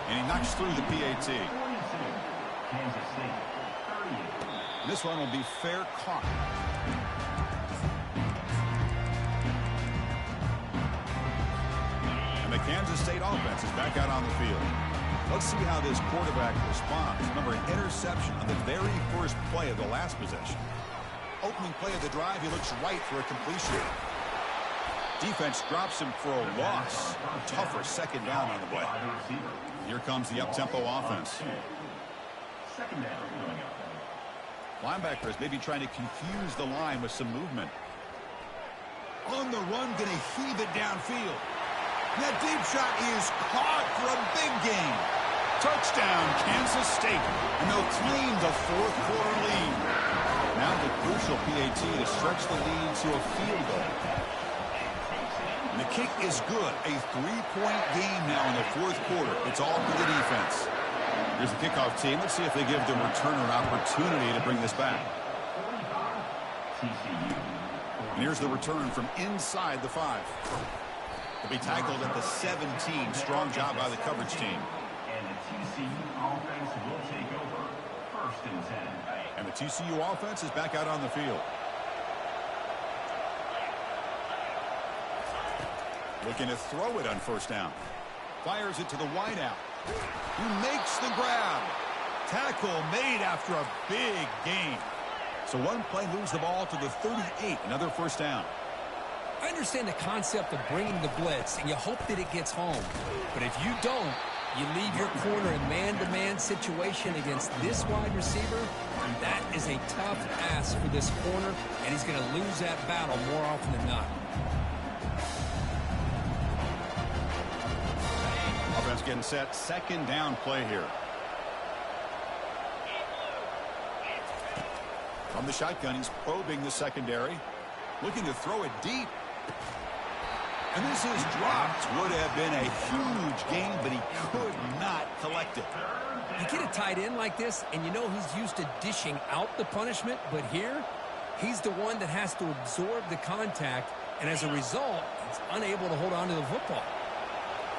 A: And he knocks through the PAT. This one will be fair caught. And the Kansas State offense is back out on the field. Let's see how this quarterback responds. Remember, an interception on the very first play of the last possession. Opening play of the drive, he looks right for a completion. Defense drops him for a loss. Tougher second down on the way. Here comes the up-tempo offense. Linebackers maybe trying to confuse the line with some movement. On the run, going to heave it downfield. That deep shot is caught for a big gain. Touchdown, Kansas State. And they'll claim the fourth quarter lead. Now the crucial PAT to stretch the lead to a field goal. And the kick is good. A 3-point game now in the fourth quarter. It's all for the defense. Here's the kickoff team. Let's see if they give the returner an opportunity to bring this back. And here's the return from inside the 5. Will be tackled at the 17. Strong job by the coverage team.
C: And the TCU offense will take over. First and 10.
A: And the TCU offense is back out on the field. Looking to throw it on first down. Fires it to the wideout. Who makes the grab. Tackle made after a big gain. So one play moves the ball to the 38. Another first down.
B: I understand the concept of bringing the blitz, and you hope that it gets home. But if you don't, you leave your corner in man-to-man situation against this wide receiver, and that is a tough ask for this corner, and he's going to lose that battle more often than not.
A: Offense getting set. Second down play here. From the shotgun, he's probing the secondary. Looking to throw it deep. And this is dropped. Would have been a huge gain, but he could not collect it.
B: You get a tight end like this, and you know he's used to dishing out the punishment, but here, he's the one that has to absorb the contact, and as a result, he's unable to hold on to the football.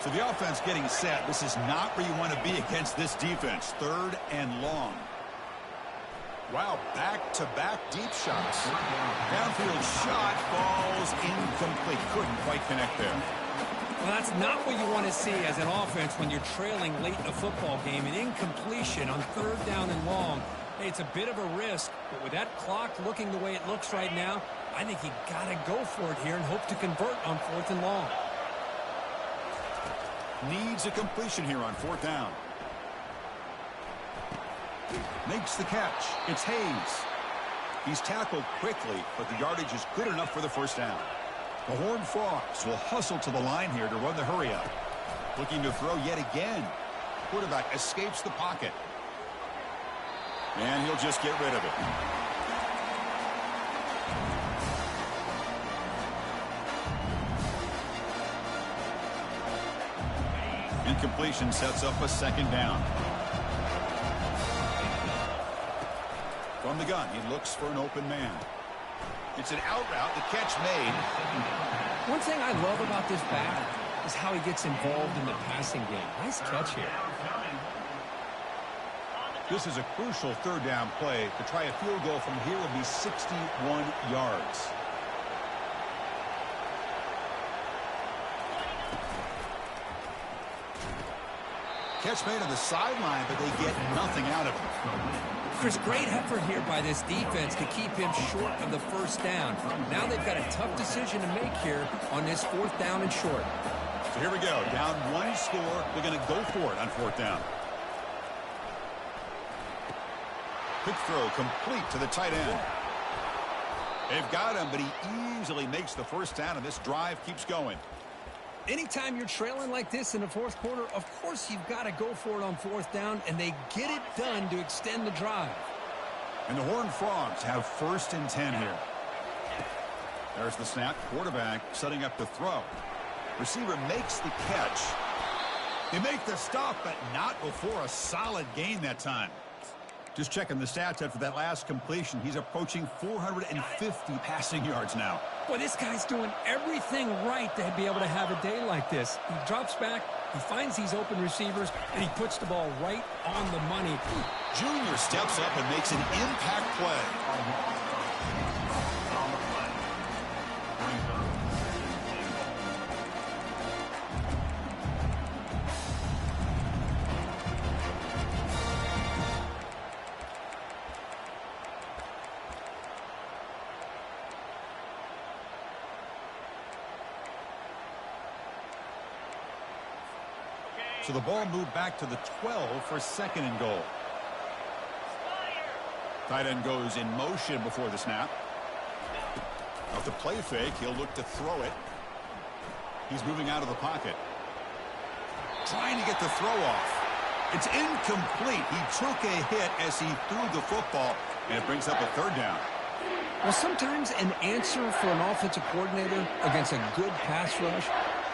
A: So the offense getting set. This is not where you want to be against this defense. Third and long. Wow, back-to-back deep shots. Downfield shot falls incomplete. Couldn't quite connect there.
B: Well, that's not what you want to see as an offense when you're trailing late in a football game. An incompletion on third down and long. Hey, it's a bit of a risk, but with that clock looking the way it looks right now, I think he got to go for it here and hope to convert on 4th and long.
A: Needs a completion here on 4th down. Makes the catch. It's Hayes. He's tackled quickly, but the yardage is good enough for the first down. The Horned Frogs will hustle to the line here to run the hurry up. Looking to throw yet again. Quarterback escapes the pocket. And he'll just get rid of it. Incompletion sets up a 2nd down. From the gun, he looks for an open man. It's an out route, the catch made.
B: One thing I love about this back is how he gets involved in the passing game. Nice catch here.
A: This is a crucial 3rd down play. To try a field goal from here will be 61 yards. Catch made on the sideline, but they get nothing out of it.
B: Chris, great effort here by this defense to keep him short of the 1st down. Now they've got a tough decision to make here on this 4th down and short.
A: So here we go. Down 1 score. They're going to go for it on 4th down. Quick throw complete to the tight end. They've got him, but he easily makes the first down, and this drive keeps going.
B: Anytime you're trailing like this in the 4th quarter, of course you've got to go for it on 4th down, and they get it done to extend the drive.
A: And the Horned Frogs have 1st and 10 here. There's the snap. Quarterback setting up the throw. Receiver makes the catch. They make the stop, but not before a solid gain that time. Just checking the stats after that last completion. He's approaching 450 passing yards now.
B: Boy, this guy's doing everything right to be able to have a day like this. He drops back, he finds these open receivers, and he puts the ball right on the money.
A: Junior steps up and makes an impact play. So the ball moved back to the 12 for 2nd and goal. Tight end goes in motion before the snap. Off the play fake, he'll look to throw it. He's moving out of the pocket. Trying to get the throw off. It's incomplete. He took a hit as he threw the football, and it brings up a 3rd down.
B: Well, sometimes an answer for an offensive coordinator against a good pass rush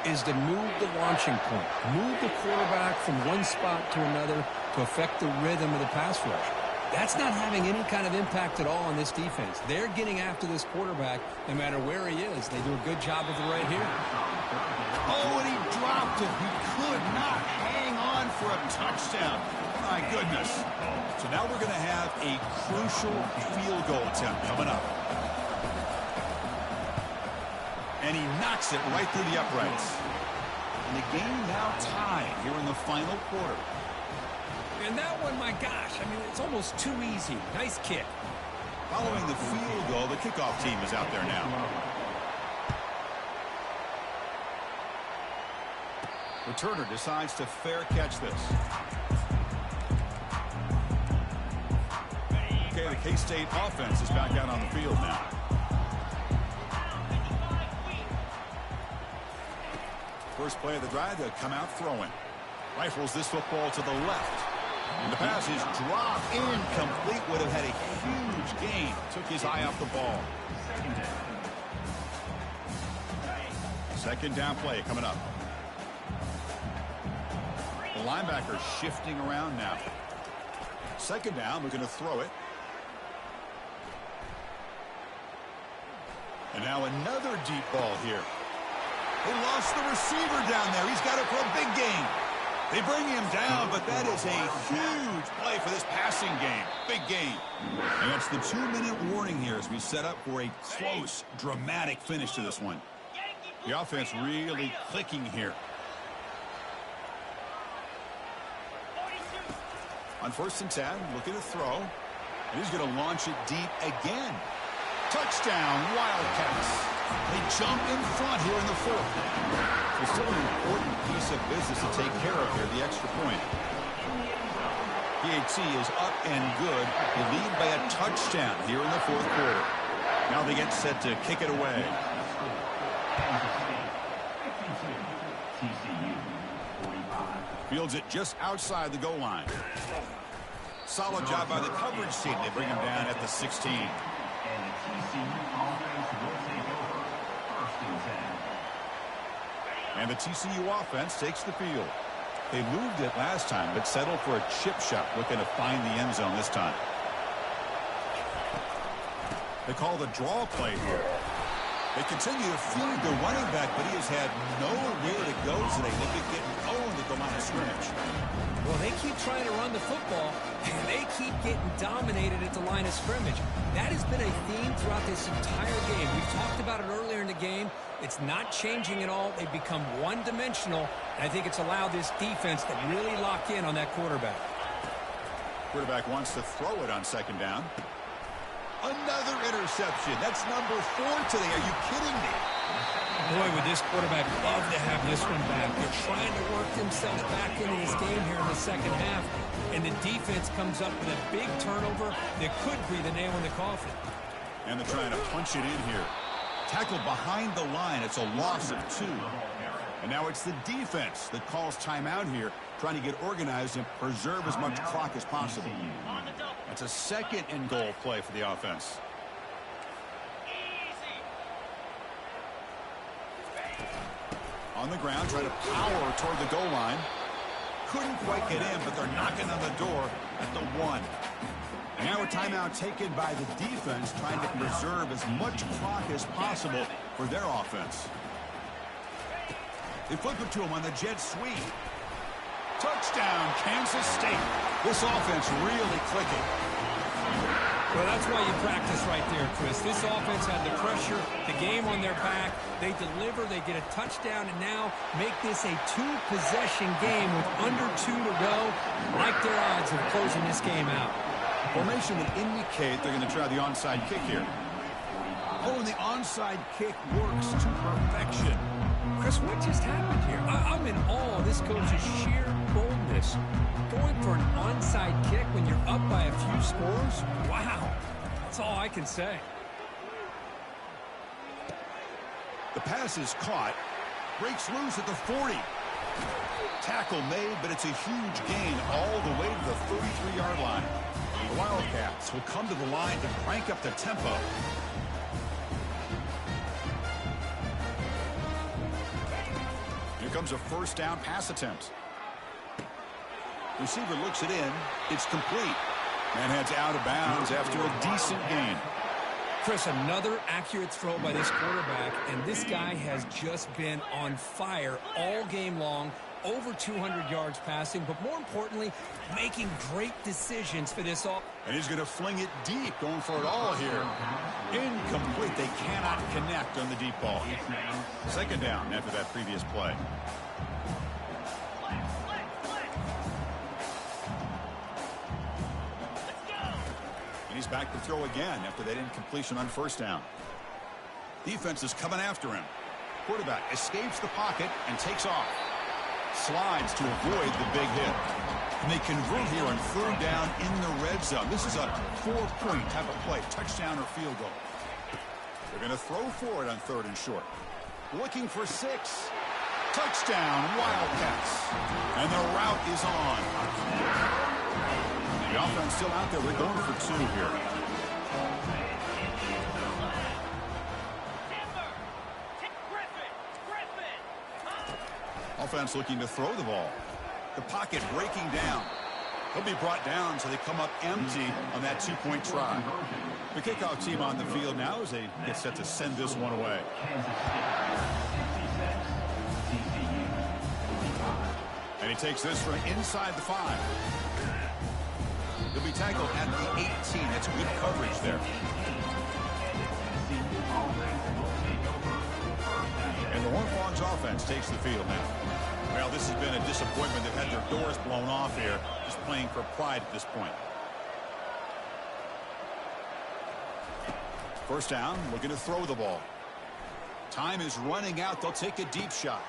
B: is to move the launching point, move the quarterback from one spot to another to affect the rhythm of the pass rush. That's not having any kind of impact at all on this defense. They're getting after this quarterback no matter where he is. They do a good job of it right here.
A: Oh, and he dropped it. He could not hang on for a touchdown. My goodness. So now we're going to have a crucial field goal attempt coming up. And he knocks it right through the uprights. And the game now tied here in the final quarter.
B: And that one, my gosh, I mean, it's almost too easy. Nice kick.
A: Following the field goal, the kickoff team is out there now. Returner decides to fair catch this. Okay, the K-State offense is back out on the field now. First play of the drive, they'll come out throwing. Rifles this football to the left. And the pass is dropped. Incomplete. Would have had a huge gain. Took his eye off the ball. 2nd down play coming up. The linebacker shifting around now. 2nd down, we're going to throw it. And now another deep ball here. They lost the receiver down there. He's got it for a big gain. They bring him down, but that is a huge play for this passing game. Big gain. And that's the 2-minute warning here as we set up for a close, dramatic finish to this one. The offense really clicking here. On 1st and 10, looking to throw. And he's going to launch it deep again. Touchdown, Wildcats. They jump in front here in the fourth. It's still an important piece of business to take care of here, the extra point. PAT is up and good. They lead by a touchdown here in the fourth quarter. Now they get set to kick it away.
C: TCU 45.
A: Fields it just outside the goal line. Solid job by the coverage team. They bring him down at the 16.
C: And the TCU offense will take over. First and 10.
A: And the TCU offense takes the field. They moved it last time, but settled for a chip shot, looking to find the end zone this time. They call the draw play here. They continue to feed the running back, but he has had nowhere to go today. They've been getting owned at the line of scrimmage.
B: Well, they keep trying to run the football, and they keep getting dominated at the line of scrimmage. That has been a theme throughout this entire game. We've talked about it earlier in the game. It's not changing at all. They've become one-dimensional, and I think it's allowed this defense to really lock in on that quarterback.
A: Quarterback wants to throw it on second down. Another interception. That's number 4 today. Are you kidding me?
B: Boy, would this quarterback love to have this one back. They're trying to work themselves back into this game here in the second half, and the defense comes up with a big turnover that could be the nail in the coffin.
A: And they're trying to punch it in here. Tackled behind the line. It's a loss of 2. And now it's the defense that calls timeout here, trying to get organized and preserve as much clock as possible. That's a second and goal play for the offense. On the ground, trying to power toward the goal line. Couldn't quite get in, but they're knocking on the door at the 1. And now a timeout taken by the defense, trying to preserve as much clock as possible for their offense. They flip it to him on the jet sweep. Touchdown, Kansas State. This offense really clicking.
B: Well, that's why you practice right there, Chris. This offense had the pressure, the game on their back. They deliver, they get a touchdown, and now make this a 2-possession game with under 2 to go. Like their odds of closing this game out.
A: Formation would indicate they're going to try the onside kick here. Oh, and the onside kick works to perfection.
B: Chris, what just happened here? I'm in awe of this coach's sheer boldness. Going for an onside kick when you're up by a few scores? Wow. That's all I can say.
A: The pass is caught. Breaks loose at the 40. Tackle made, but it's a huge gain all the way to the 33-yard line. The Wildcats will come to the line to crank up the tempo. Here comes a first down pass attempt. Receiver looks it in. It's complete. And heads out of bounds after a decent gain.
B: Chris, another accurate throw by this quarterback, and this guy has just been on fire all game long. Over 200 yards passing, but more importantly, making great decisions for this all.
A: And he's going to fling it deep, going for it all here. Incomplete. They cannot connect on the deep ball. Second down after that previous play. And he's back to throw again after that incompletion on first down. Defense is coming after him. Quarterback escapes the pocket and takes off. Slides to avoid the big hit. And they convert here on third down in the red zone. This is a 4-point type of play, touchdown or field goal. They're going to throw for it on third and short. Looking for 6. Touchdown, Wildcats. And the route is on. The offense still out there. They're going for 2 here. Offense looking to throw the ball. The pocket breaking down. He'll be brought down so they come up empty on that 2-point try. The kickoff team on the field now as they get set to send this one away. And he takes this from inside the 5. He'll be tackled at the 18. That's good coverage there. And the Horned Frogs offense takes the field now. Well, this has been a disappointment. They've had their doors blown off here, just playing for pride at this point. First down, looking to throw the ball. Time is running out. They'll take a deep shot.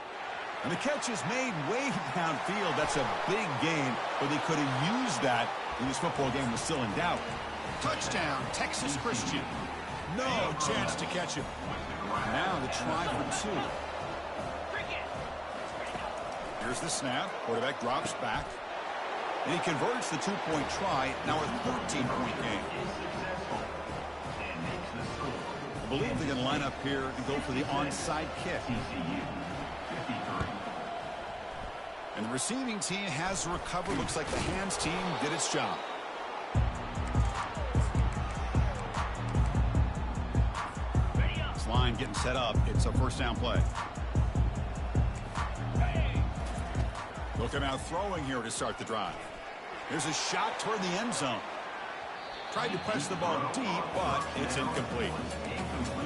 A: And the catch is made way downfield. That's a big gain, but they could have used that when this football game was still in doubt. Touchdown, Texas Christian. No chance to catch him. Now the try for 2. Here's the snap. Quarterback drops back. And he converts the 2-point try. Now a 13-point game. I believe they're going to line up here and go for the onside kick. And the receiving team has recovered. Looks like the hands team did its job. This line getting set up. It's a first down play. Looking out throwing here to start the drive. There's a shot toward the end zone. Tried to press the ball deep, but it's incomplete.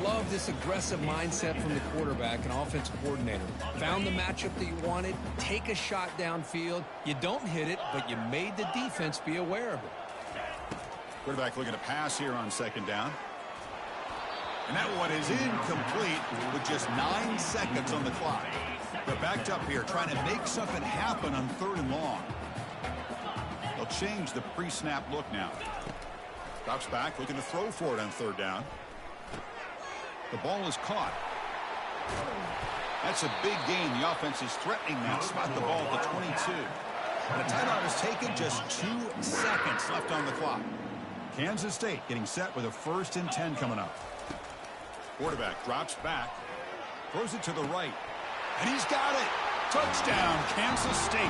B: Love this aggressive mindset from the quarterback and offensive coordinator. Found the matchup that you wanted. Take a shot downfield. You don't hit it, but you made the defense be aware of it.
A: Quarterback looking to pass here on second down. And that one is incomplete with just 9 seconds on the clock. They're backed up here trying to make something happen on 3rd and long. They'll change the pre-snap look now. Drops back, looking to throw for it on 3rd down. The ball is caught. That's a big gain. The offense is threatening that. Spot the ball at the 22. And the timeout is taken. Just 2 seconds left on the clock. Kansas State getting set with a 1st and 10 coming up. Quarterback drops back. Throws it to the right. And he's got it. Touchdown, Kansas State.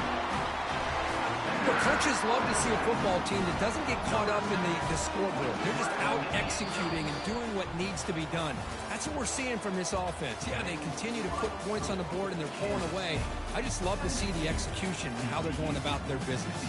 B: Well, coaches love to see a football team that doesn't get caught up in the scoreboard. They're just out executing and doing what needs to be done. That's what we're seeing from this offense. Yeah, they continue to put points on the board and they're pulling away. I just love to see the execution and how they're going about their business.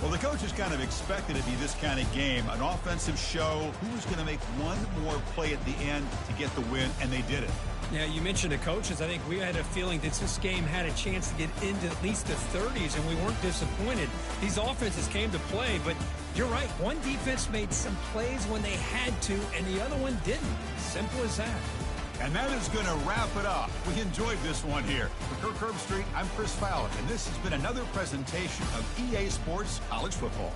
A: Well, the coaches kind of expected it to be this kind of game, an offensive show. Who was going to make one more play at the end to get the win, and they did it.
D: Yeah, you mentioned the coaches. I think we had a feeling that this game had a chance to get into at least the 30s, and we weren't disappointed. These offenses came to play, but you're right. One defense made some plays when they had to, and the other one didn't. Simple as that.
A: And that is going to wrap it up. We enjoyed this one here. For Kirk Herbstreit, I'm Chris Fowler, and this has been another presentation of EA Sports College Football.